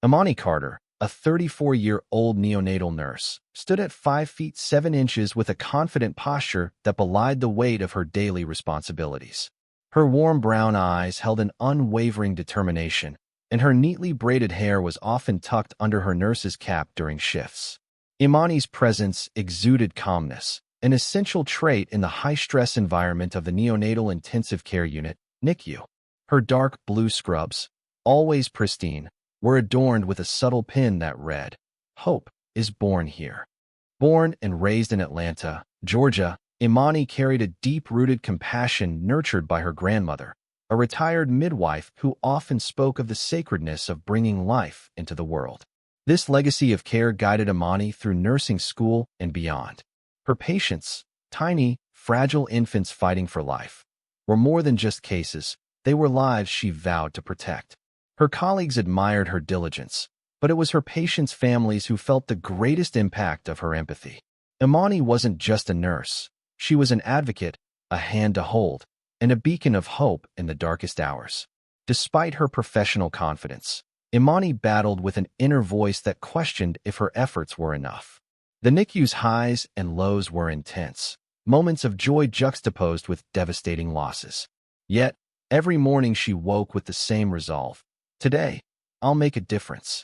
Imani Carter, a 34-year-old neonatal nurse, stood at 5 feet 7 inches with a confident posture that belied the weight of her daily responsibilities. Her warm brown eyes held an unwavering determination, and her neatly braided hair was often tucked under her nurse's cap during shifts. Imani's presence exuded calmness, an essential trait in the high-stress environment of the neonatal intensive care unit, NICU. Her dark blue scrubs, always pristine, were adorned with a subtle pin that read, "Hope is born here." Born and raised in Atlanta, Georgia, Imani carried a deep-rooted compassion nurtured by her grandmother, a retired midwife who often spoke of the sacredness of bringing life into the world. This legacy of care guided Imani through nursing school and beyond. Her patients, tiny, fragile infants fighting for life, were more than just cases. They were lives she vowed to protect. Her colleagues admired her diligence, but it was her patients' families who felt the greatest impact of her empathy. Imani wasn't just a nurse. She was an advocate, a hand to hold, and a beacon of hope in the darkest hours. Despite her professional confidence, Imani battled with an inner voice that questioned if her efforts were enough. The NICU's highs and lows were intense, moments of joy juxtaposed with devastating losses. Yet, every morning she woke with the same resolve. Today, I'll make a difference.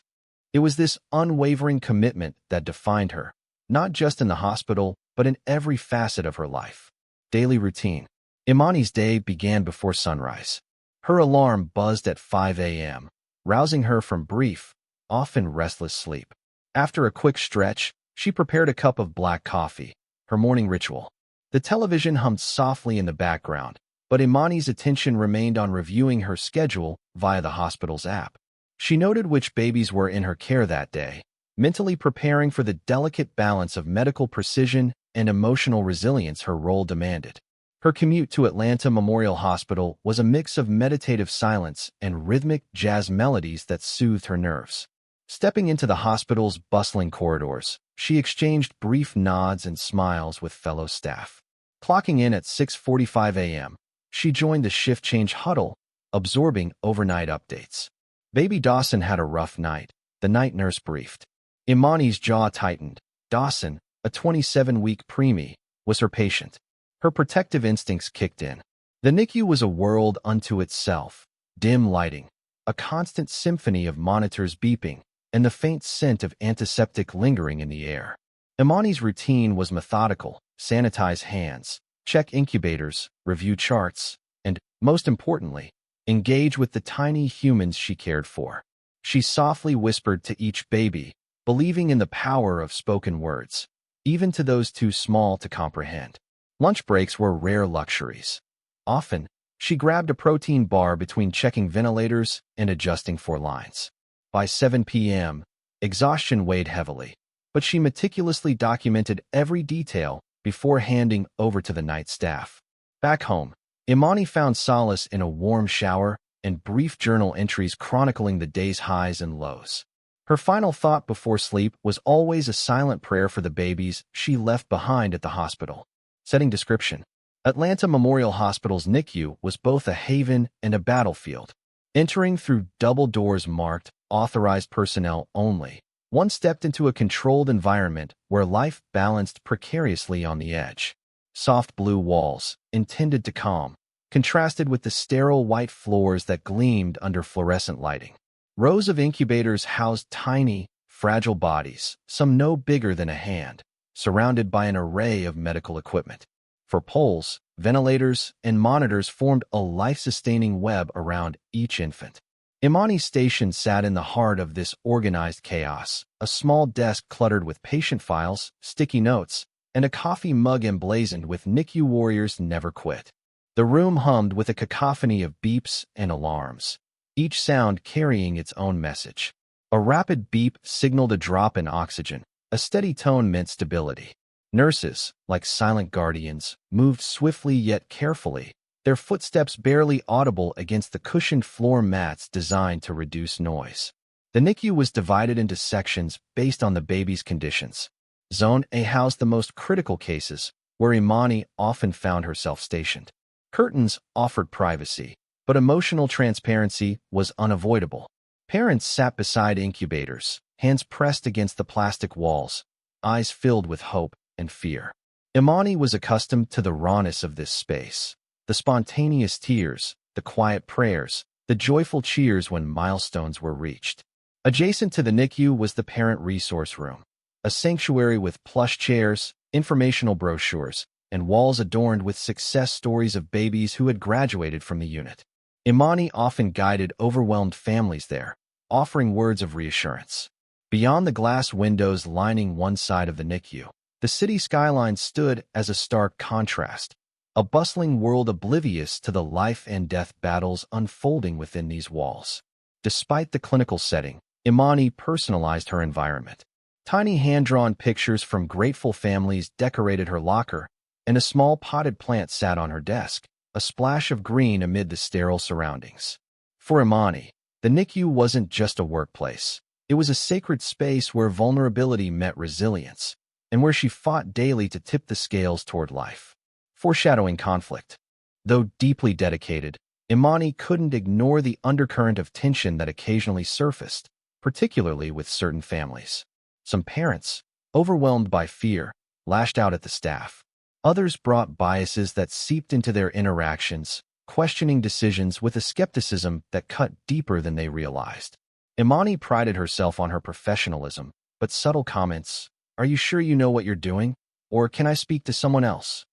It was this unwavering commitment that defined her, not just in the hospital, but in every facet of her life. Daily routine. Imani's day began before sunrise. Her alarm buzzed at 5 a.m., rousing her from brief, often restless sleep. After a quick stretch, she prepared a cup of black coffee, her morning ritual. The television hummed softly in the background, but Imani's attention remained on reviewing her schedule via the hospital's app. She noted which babies were in her care that day, mentally preparing for the delicate balance of medical precision and emotional resilience her role demanded. Her commute to Atlanta Memorial Hospital was a mix of meditative silence and rhythmic jazz melodies that soothed her nerves. Stepping into the hospital's bustling corridors, she exchanged brief nods and smiles with fellow staff. Clocking in at 6:45 a.m., she joined the shift change huddle, absorbing overnight updates. Baby Dawson had a rough night, the night nurse briefed. Imani's jaw tightened. Dawson, a 27-week preemie, was her patient. Her protective instincts kicked in. The NICU was a world unto itself, dim lighting, a constant symphony of monitors beeping, and the faint scent of antiseptic lingering in the air. Imani's routine was methodical: sanitize hands, check incubators, review charts, and, most importantly, engage with the tiny humans she cared for. She softly whispered to each baby, believing in the power of spoken words, even to those too small to comprehend. Lunch breaks were rare luxuries. Often, she grabbed a protein bar between checking ventilators and adjusting 4 lines. By 7 p.m., exhaustion weighed heavily, but she meticulously documented every detail before handing over to the night staff. Back home, Imani found solace in a warm shower and brief journal entries chronicling the day's highs and lows. Her final thought before sleep was always a silent prayer for the babies she left behind at the hospital. Setting description: Atlanta Memorial Hospital's NICU was both a haven and a battlefield. Entering through double doors marked "Authorized Personnel Only," one stepped into a controlled environment where life balanced precariously on the edge. Soft blue walls, intended to calm, contrasted with the sterile white floors that gleamed under fluorescent lighting. Rows of incubators housed tiny, fragile bodies, some no bigger than a hand, surrounded by an array of medical equipment. For poles, ventilators, and monitors formed a life-sustaining web around each infant. Imani's station sat in the heart of this organized chaos, a small desk cluttered with patient files, sticky notes, and a coffee mug emblazoned with "NICU Warriors Never Quit." The room hummed with a cacophony of beeps and alarms, each sound carrying its own message. A rapid beep signaled a drop in oxygen. A steady tone meant stability. Nurses, like silent guardians, moved swiftly yet carefully, their footsteps barely audible against the cushioned floor mats designed to reduce noise. The NICU was divided into sections based on the baby's conditions. Zone A housed the most critical cases, where Imani often found herself stationed. Curtains offered privacy, but emotional transparency was unavoidable. Parents sat beside incubators, hands pressed against the plastic walls, eyes filled with hope and fear. Imani was accustomed to the rawness of this space, the spontaneous tears, the quiet prayers, the joyful cheers when milestones were reached. Adjacent to the NICU was the parent resource room, a sanctuary with plush chairs, informational brochures, and walls adorned with success stories of babies who had graduated from the unit. Imani often guided overwhelmed families there, offering words of reassurance. Beyond the glass windows lining one side of the NICU, the city skyline stood as a stark contrast, a bustling world oblivious to the life and death battles unfolding within these walls. Despite the clinical setting, Imani personalized her environment. Tiny hand-drawn pictures from grateful families decorated her locker, and a small potted plant sat on her desk, a splash of green amid the sterile surroundings. For Imani, the NICU wasn't just a workplace. It was a sacred space where vulnerability met resilience, and where she fought daily to tip the scales toward life. Foreshadowing conflict. Though deeply dedicated, Imani couldn't ignore the undercurrent of tension that occasionally surfaced, particularly with certain families. Some parents, overwhelmed by fear, lashed out at the staff. Others brought biases that seeped into their interactions, questioning decisions with a skepticism that cut deeper than they realized. Imani prided herself on her professionalism, but subtle comments, "Are you sure you know what you're doing?" or "Can I speak to someone else?"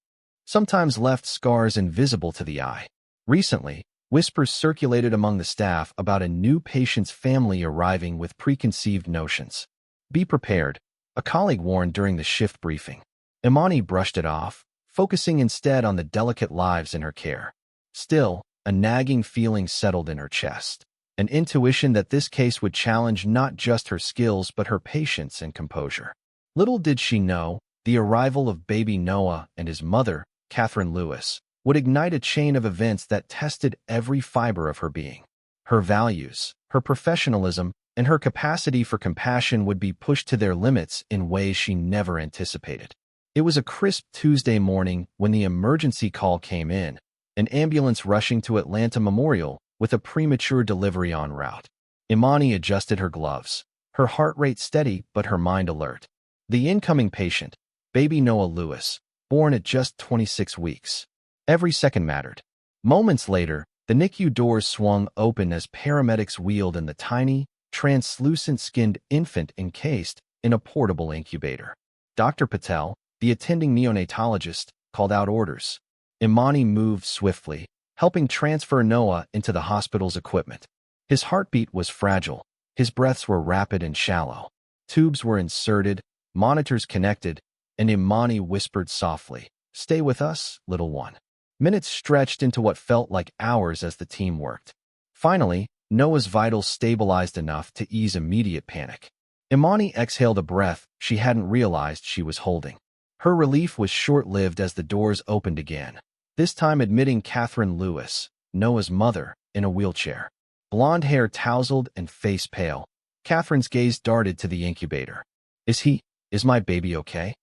sometimes left scars invisible to the eye. Recently, whispers circulated among the staff about a new patient's family arriving with preconceived notions. "Be prepared," a colleague warned during the shift briefing. Imani brushed it off, focusing instead on the delicate lives in her care. Still, a nagging feeling settled in her chest, an intuition that this case would challenge not just her skills but her patience and composure. Little did she know, the arrival of baby Noah and his mother, Catherine Lewis, would ignite a chain of events that tested every fiber of her being. Her values, her professionalism, and her capacity for compassion would be pushed to their limits in ways she never anticipated. It was a crisp Tuesday morning when the emergency call came in, an ambulance rushing to Atlanta Memorial with a premature delivery en route. Imani adjusted her gloves, her heart rate steady but her mind alert. The incoming patient, baby Noah Lewis, born at just 26 weeks. Every second mattered. Moments later, the NICU doors swung open as paramedics wheeled in the tiny, translucent-skinned infant encased in a portable incubator. Dr. Patel, the attending neonatologist, called out orders. Imani moved swiftly, helping transfer Noah into the hospital's equipment. His heartbeat was fragile, his breaths were rapid and shallow. Tubes were inserted, monitors connected, and Imani whispered softly, "Stay with us, little one." Minutes stretched into what felt like hours as the team worked. Finally, Noah's vitals stabilized enough to ease immediate panic. Imani exhaled a breath she hadn't realized she was holding. Her relief was short-lived as the doors opened again, this time admitting Catherine Lewis, Noah's mother, in a wheelchair. Blonde hair tousled and face pale, Catherine's gaze darted to the incubator. Is my baby okay?"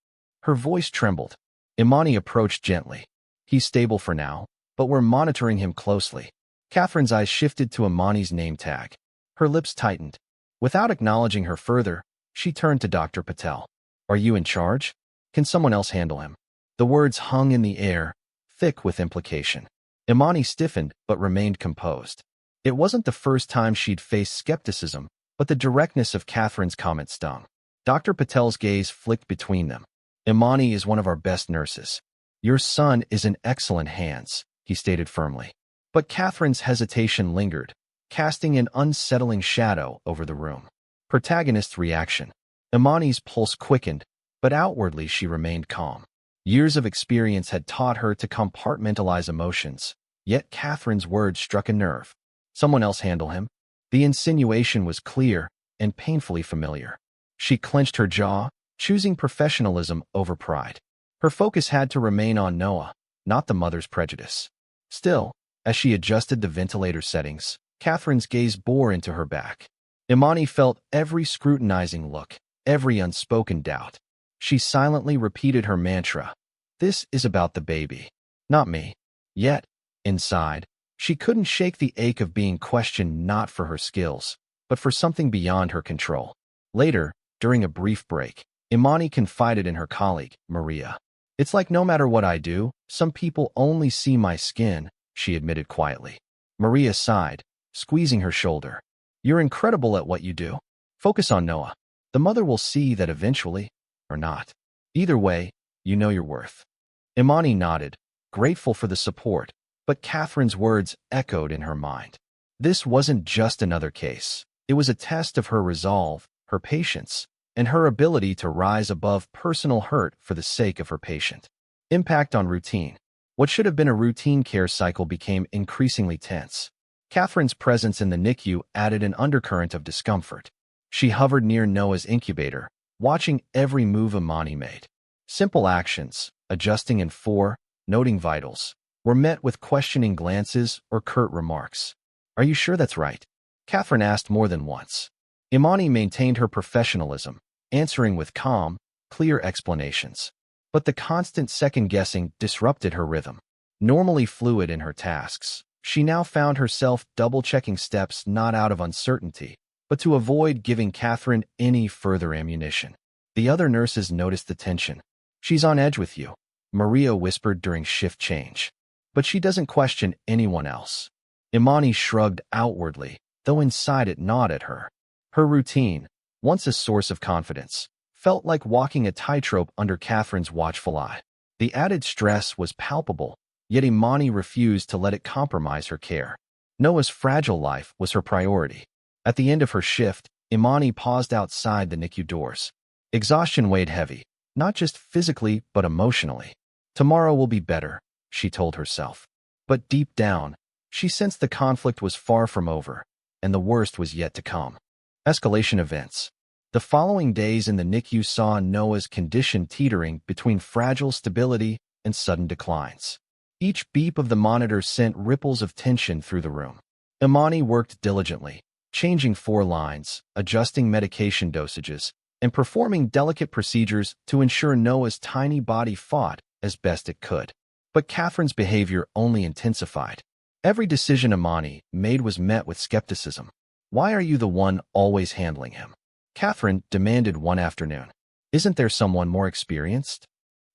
Her voice trembled. Imani approached gently. "He's stable for now, but we're monitoring him closely." Catherine's eyes shifted to Imani's name tag. Her lips tightened. Without acknowledging her further, she turned to Dr. Patel. "Are you in charge? Can someone else handle him?" The words hung in the air, thick with implication. Imani stiffened but remained composed. It wasn't the first time she'd faced skepticism, but the directness of Catherine's comment stung. Dr. Patel's gaze flicked between them. "Imani is one of our best nurses. Your son is in excellent hands," he stated firmly. But Catherine's hesitation lingered, casting an unsettling shadow over the room. Protagonist's reaction. Imani's pulse quickened, but outwardly she remained calm. Years of experience had taught her to compartmentalize emotions, yet Catherine's words struck a nerve. "Someone else handle him?" The insinuation was clear and painfully familiar. She clenched her jaw, choosing professionalism over pride. Her focus had to remain on Noah, not the mother's prejudice. Still, as she adjusted the ventilator settings, Catherine's gaze bore into her back. Imani felt every scrutinizing look, every unspoken doubt. She silently repeated her mantra, "This is about the baby, not me." Yet, inside, she couldn't shake the ache of being questioned not for her skills, but for something beyond her control. Later, during a brief break, Imani confided in her colleague, Maria. "It's like no matter what I do, some people only see my skin," she admitted quietly. Maria sighed, squeezing her shoulder. "You're incredible at what you do. Focus on Noah. The mother will see that eventually, or not. Either way, you know your worth." Imani nodded, grateful for the support, but Catherine's words echoed in her mind. This wasn't just another case. It was a test of her resolve, her patience, and her ability to rise above personal hurt for the sake of her patient. Impact on routine. What should have been a routine care cycle became increasingly tense. Catherine's presence in the NICU added an undercurrent of discomfort. She hovered near Noah's incubator, watching every move Imani made. Simple actions, adjusting in 4, noting vitals, were met with questioning glances or curt remarks. "Are you sure that's right?" Catherine asked more than once. Imani maintained her professionalism, answering with calm, clear explanations. But the constant second-guessing disrupted her rhythm. Normally fluid in her tasks, she now found herself double-checking steps not out of uncertainty, but to avoid giving Catherine any further ammunition. The other nurses noticed the tension. "She's on edge with you," Maria whispered during shift change. "But she doesn't question anyone else." Imani shrugged outwardly, though inside it gnawed at her. Her routine, once a source of confidence, felt like walking a tightrope under Catherine's watchful eye. The added stress was palpable, yet Imani refused to let it compromise her care. Noah's fragile life was her priority. At the end of her shift, Imani paused outside the NICU doors. Exhaustion weighed heavy, not just physically but emotionally. "Tomorrow will be better," she told herself. But deep down, she sensed the conflict was far from over, and the worst was yet to come. Escalation events. The following days in the NICU saw Noah's condition teetering between fragile stability and sudden declines. Each beep of the monitor sent ripples of tension through the room. Imani worked diligently, changing 4 lines, adjusting medication dosages, and performing delicate procedures to ensure Noah's tiny body fought as best it could. But Catherine's behavior only intensified. Every decision Imani made was met with skepticism. "Why are you the one always handling him?" Catherine demanded one afternoon. "Isn't there someone more experienced?"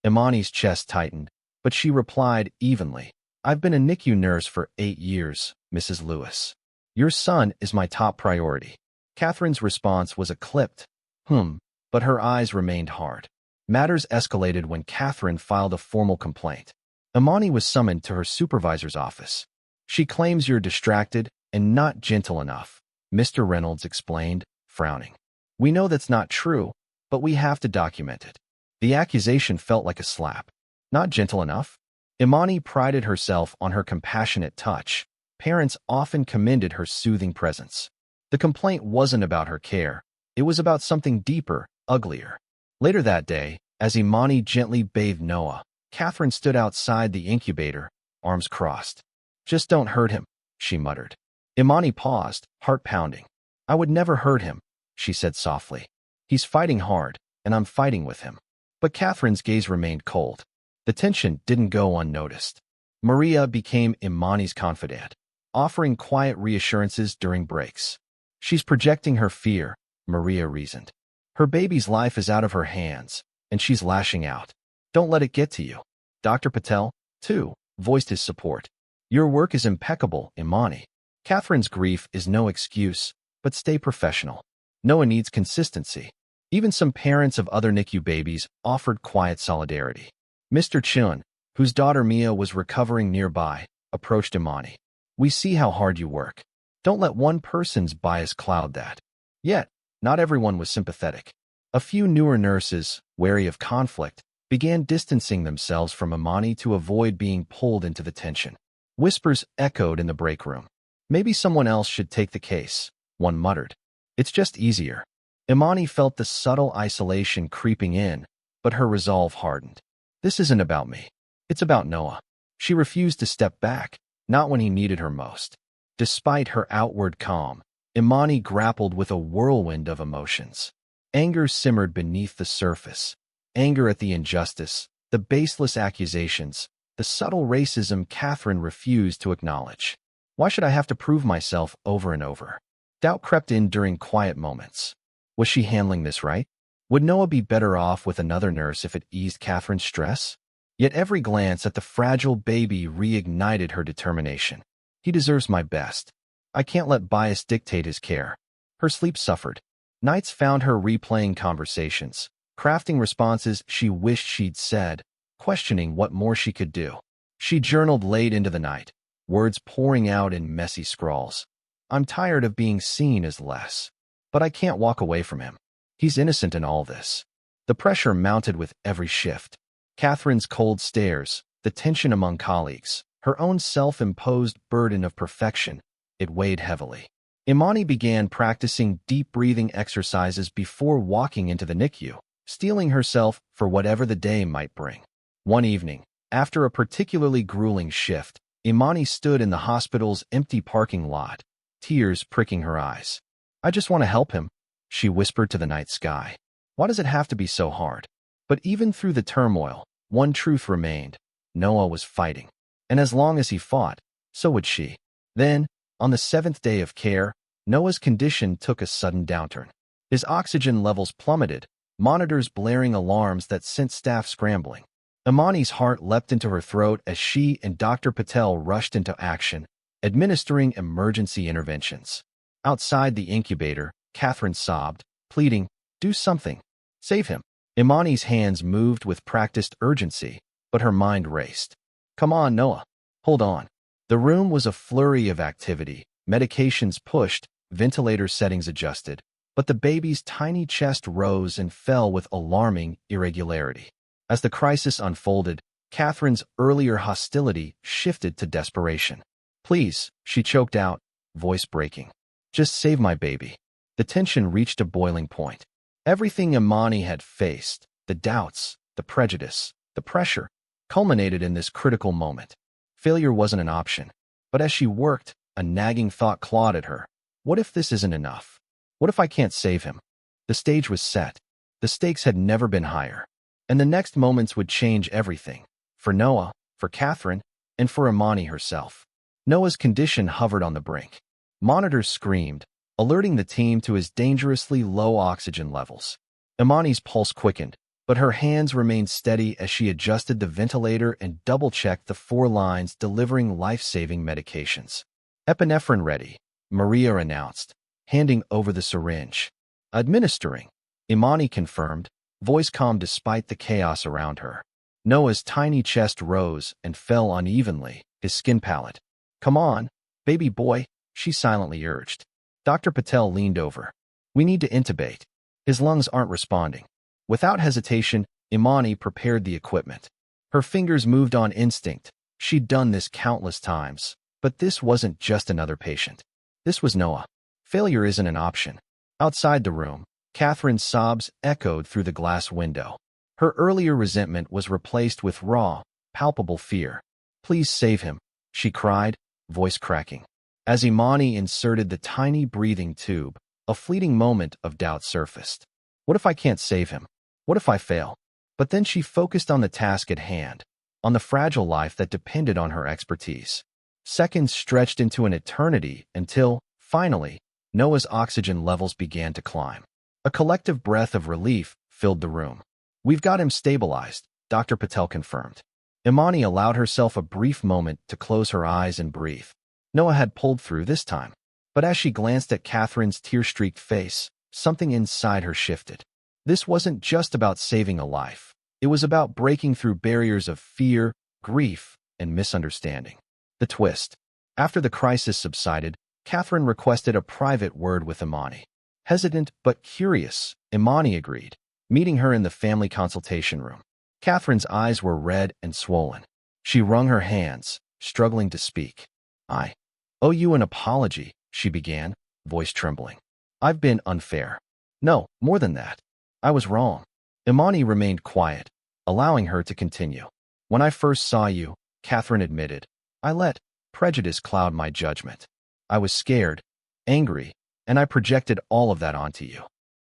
Imani's chest tightened, but she replied evenly, "I've been a NICU nurse for 8 years, Mrs. Lewis. Your son is my top priority." Catherine's response was a clipped, but her eyes remained hard. Matters escalated when Catherine filed a formal complaint. Imani was summoned to her supervisor's office. "She claims you're distracted and not gentle enough," Mr. Reynolds explained, frowning. "We know that's not true, but we have to document it." The accusation felt like a slap. Not gentle enough? Imani prided herself on her compassionate touch. Parents often commended her soothing presence. The complaint wasn't about her care. It was about something deeper, uglier. Later that day, as Imani gently bathed Noah, Catherine stood outside the incubator, arms crossed. "Just don't hurt him," she muttered. Imani paused, heart pounding. "I would never hurt him," she said softly. "He's fighting hard, and I'm fighting with him." But Catherine's gaze remained cold. The tension didn't go unnoticed. Maria became Imani's confidant, offering quiet reassurances during breaks. "She's projecting her fear," Maria reasoned. "Her baby's life is out of her hands, and she's lashing out. Don't let it get to you." Dr. Patel, too, voiced his support. "Your work is impeccable, Imani. Catherine's grief is no excuse, but stay professional. Noah needs consistency." Even some parents of other NICU babies offered quiet solidarity. Mr. Chun, whose daughter Mia was recovering nearby, approached Imani. "We see how hard you work. Don't let one person's bias cloud that." Yet, not everyone was sympathetic. A few newer nurses, wary of conflict, began distancing themselves from Imani to avoid being pulled into the tension. Whispers echoed in the break room. "Maybe someone else should take the case," one muttered. "It's just easier." Imani felt the subtle isolation creeping in, but her resolve hardened. "This isn't about me. It's about Noah." She refused to step back, not when he needed her most. Despite her outward calm, Imani grappled with a whirlwind of emotions. Anger simmered beneath the surface. Anger at the injustice, the baseless accusations, the subtle racism Catherine refused to acknowledge. "Why should I have to prove myself over and over?" Doubt crept in during quiet moments. Was she handling this right? Would Noah be better off with another nurse if it eased Catherine's stress? Yet every glance at the fragile baby reignited her determination. He deserves my best. I can't let bias dictate his care. Her sleep suffered. Nights found her replaying conversations, crafting responses she wished she'd said, questioning what more she could do. She journaled late into the night, words pouring out in messy scrawls. I'm tired of being seen as less. But I can't walk away from him. He's innocent in all this. The pressure mounted with every shift. Catherine's cold stares, the tension among colleagues, her own self-imposed burden of perfection, it weighed heavily. Imani began practicing deep breathing exercises before walking into the NICU, steeling herself for whatever the day might bring. One evening, after a particularly grueling shift, Imani stood in the hospital's empty parking lot, tears pricking her eyes. I just want to help him, she whispered to the night sky. Why does it have to be so hard? But even through the turmoil, one truth remained. Noah was fighting. And as long as he fought, so would she. Then, on the 7th day of care, Noah's condition took a sudden downturn. His oxygen levels plummeted, monitors blaring alarms that sent staff scrambling. Imani's heart leapt into her throat as she and Dr. Patel rushed into action, administering emergency interventions. Outside the incubator, Catherine sobbed, pleading, "Do something. Save him." Imani's hands moved with practiced urgency, but her mind raced. Come on, Noah. Hold on. The room was a flurry of activity, medications pushed, ventilator settings adjusted, but the baby's tiny chest rose and fell with alarming irregularity. As the crisis unfolded, Catherine's earlier hostility shifted to desperation. Please, she choked out, voice breaking. Just save my baby. The tension reached a boiling point. Everything Imani had faced, the doubts, the prejudice, the pressure, culminated in this critical moment. Failure wasn't an option. But as she worked, a nagging thought clawed at her. What if this isn't enough? What if I can't save him? The stage was set. The stakes had never been higher. And the next moments would change everything. For Noah, for Catherine, and for Imani herself. Noah's condition hovered on the brink. Monitors screamed, alerting the team to his dangerously low oxygen levels. Imani's pulse quickened, but her hands remained steady as she adjusted the ventilator and double-checked the 4 lines delivering life-saving medications. Epinephrine ready, Maria announced, handing over the syringe. Administering, Imani confirmed, voice calm despite the chaos around her. Noah's tiny chest rose and fell unevenly, his skin pallid. Come on, baby boy, she silently urged. Dr. Patel leaned over. We need to intubate. His lungs aren't responding. Without hesitation, Imani prepared the equipment. Her fingers moved on instinct. She'd done this countless times. But this wasn't just another patient. This was Noah. Failure isn't an option. Outside the room, Catherine's sobs echoed through the glass window. Her earlier resentment was replaced with raw, palpable fear. Please save him, she cried, voice cracking. As Imani inserted the tiny breathing tube, a fleeting moment of doubt surfaced. What if I can't save him? What if I fail? But then she focused on the task at hand, on the fragile life that depended on her expertise. Seconds stretched into an eternity until, finally, Noah's oxygen levels began to climb. A collective breath of relief filled the room. We've got him stabilized, Dr. Patel confirmed. Imani allowed herself a brief moment to close her eyes and breathe. Noah had pulled through this time. But as she glanced at Catherine's tear-streaked face, something inside her shifted. This wasn't just about saving a life. It was about breaking through barriers of fear, grief, and misunderstanding. The twist. After the crisis subsided, Catherine requested a private word with Imani. Hesitant but curious, Imani agreed, meeting her in the family consultation room. Catherine's eyes were red and swollen. She wrung her hands, struggling to speak. I owe you an apology, she began, voice trembling. I've been unfair. No, more than that. I was wrong. Imani remained quiet, allowing her to continue. When I first saw you, Catherine admitted, I let prejudice cloud my judgment. I was scared, angry, and I projected all of that onto you.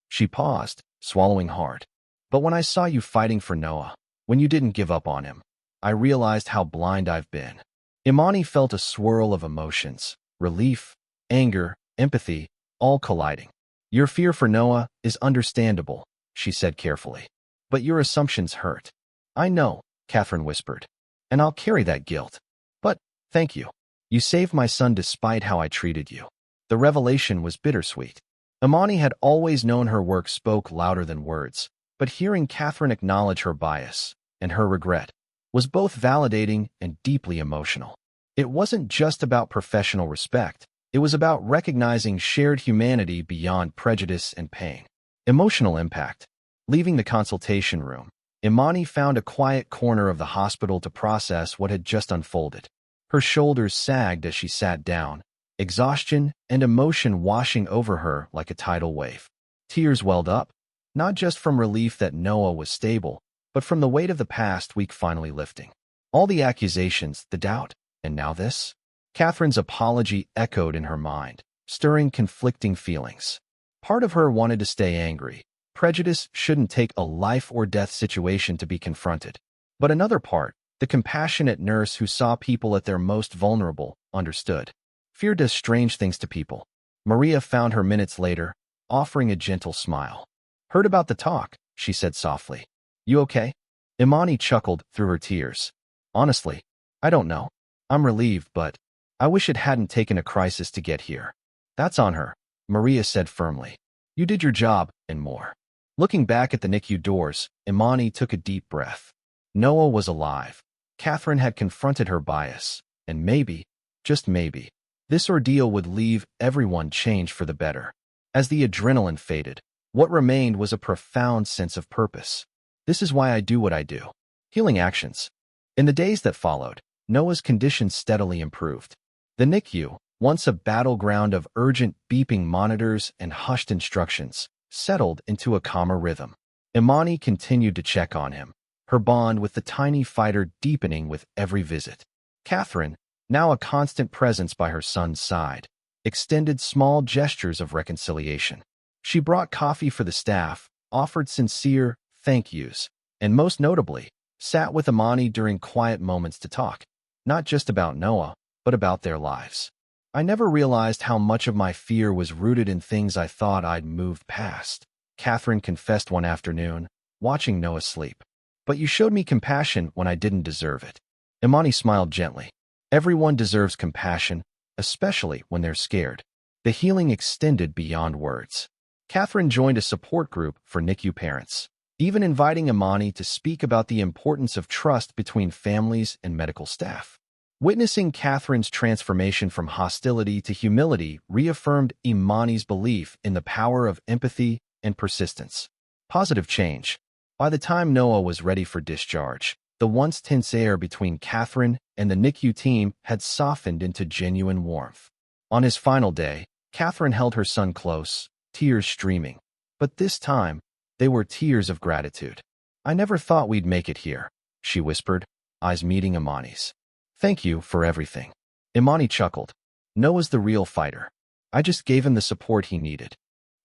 She paused, swallowing hard. But when I saw you fighting for Noah, when you didn't give up on him, I realized how blind I've been. Imani felt a swirl of emotions, relief, anger, empathy, all colliding. Your fear for Noah is understandable, she said carefully. But your assumptions hurt. I know, Catherine whispered. And I'll carry that guilt. But, thank you. You saved my son despite how I treated you. The revelation was bittersweet. Imani had always known her work spoke louder than words, but hearing Catherine acknowledge her bias and her regret was both validating and deeply emotional. It wasn't just about professional respect. It was about recognizing shared humanity beyond prejudice and pain. Emotional impact. Leaving the consultation room, Imani found a quiet corner of the hospital to process what had just unfolded. Her shoulders sagged as she sat down, exhaustion and emotion washing over her like a tidal wave. Tears welled up, not just from relief that Noah was stable, but from the weight of the past week finally lifting. All the accusations, the doubt, and now this? Catherine's apology echoed in her mind, stirring conflicting feelings. Part of her wanted to stay angry. Prejudice shouldn't take a life-or-death situation to be confronted. But another part, the compassionate nurse who saw people at their most vulnerable, understood. Fear does strange things to people. Maria found her minutes later, offering a gentle smile. Heard about the talk, she said softly. You okay? Imani chuckled through her tears. Honestly, I don't know. I'm relieved, but I wish it hadn't taken a crisis to get here. That's on her, Maria said firmly. You did your job, and more. Looking back at the NICU doors, Imani took a deep breath. Noah was alive. Catherine had confronted her bias, and maybe, just maybe, this ordeal would leave everyone changed for the better. As the adrenaline faded, what remained was a profound sense of purpose. This is why I do what I do. Healing actions. In the days that followed, Noah's condition steadily improved. The NICU, once a battleground of urgent beeping monitors and hushed instructions, settled into a calmer rhythm. Imani continued to check on him, her bond with the tiny fighter deepening with every visit. Catherine, now a constant presence by her son's side, extended small gestures of reconciliation. She brought coffee for the staff, offered sincere thank yous, and most notably, sat with Imani during quiet moments to talk, not just about Noah, but about their lives. I never realized how much of my fear was rooted in things I thought I'd moved past, Catherine confessed one afternoon, watching Noah sleep. But you showed me compassion when I didn't deserve it. Imani smiled gently. Everyone deserves compassion, especially when they're scared. The healing extended beyond words. Catherine joined a support group for NICU parents, even inviting Imani to speak about the importance of trust between families and medical staff. Witnessing Catherine's transformation from hostility to humility reaffirmed Imani's belief in the power of empathy and persistence. Positive change. By the time Noah was ready for discharge, the once tense air between Catherine and the NICU team had softened into genuine warmth. On his final day, Catherine held her son close, tears streaming. But this time, they were tears of gratitude. I never thought we'd make it here, she whispered, eyes meeting Imani's. Thank you for everything. Imani chuckled. Noah's the real fighter. I just gave him the support he needed.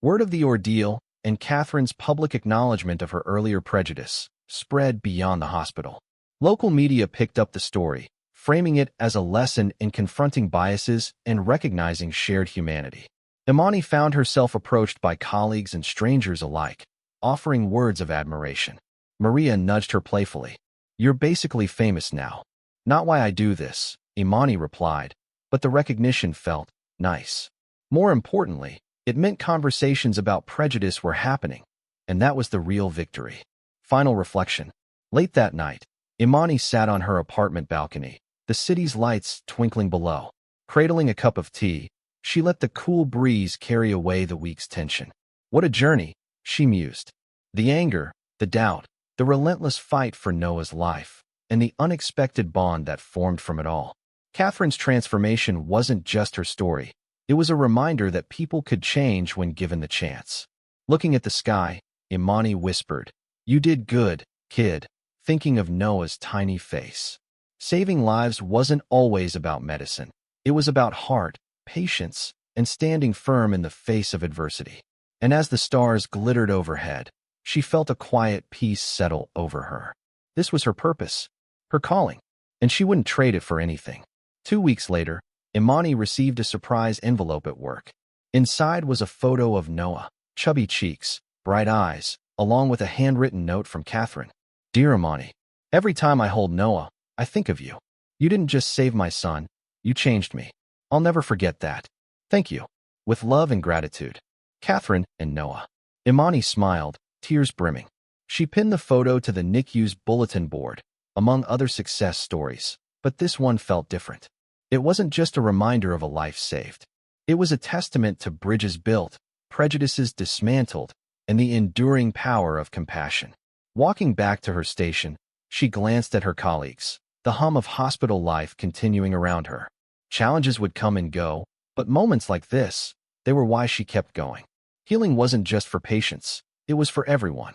Word of the ordeal and Catherine's public acknowledgement of her earlier prejudice spread beyond the hospital. Local media picked up the story, framing it as a lesson in confronting biases and recognizing shared humanity. Imani found herself approached by colleagues and strangers alike, offering words of admiration. Maria nudged her playfully. You're basically famous now. Not why I do this, Imani replied, but the recognition felt nice. More importantly, it meant conversations about prejudice were happening, and that was the real victory. Final reflection. Late that night, Imani sat on her apartment balcony, the city's lights twinkling below. Cradling a cup of tea, she let the cool breeze carry away the week's tension. What a journey, she mused. The anger, the doubt, the relentless fight for Noah's life, and the unexpected bond that formed from it all. Catherine's transformation wasn't just her story. It was a reminder that people could change when given the chance. Looking at the sky, Imani whispered, You did good, kid, thinking of Noah's tiny face. Saving lives wasn't always about medicine. It was about heart, patience, and standing firm in the face of adversity. And as the stars glittered overhead, she felt a quiet peace settle over her. This was her purpose, her calling, and she wouldn't trade it for anything. 2 weeks later, Imani received a surprise envelope at work. Inside was a photo of Noah, chubby cheeks, bright eyes, along with a handwritten note from Catherine. Dear Imani, every time I hold Noah, I think of you. You didn't just save my son, you changed me. I'll never forget that. Thank you. With love and gratitude. Catherine and Noah. Imani smiled, tears brimming. She pinned the photo to the NICU's bulletin board, among other success stories, but this one felt different. It wasn't just a reminder of a life saved. It was a testament to bridges built, prejudices dismantled, and the enduring power of compassion. Walking back to her station, she glanced at her colleagues, the hum of hospital life continuing around her. Challenges would come and go, but moments like this, they were why she kept going. Healing wasn't just for patients, it was for everyone.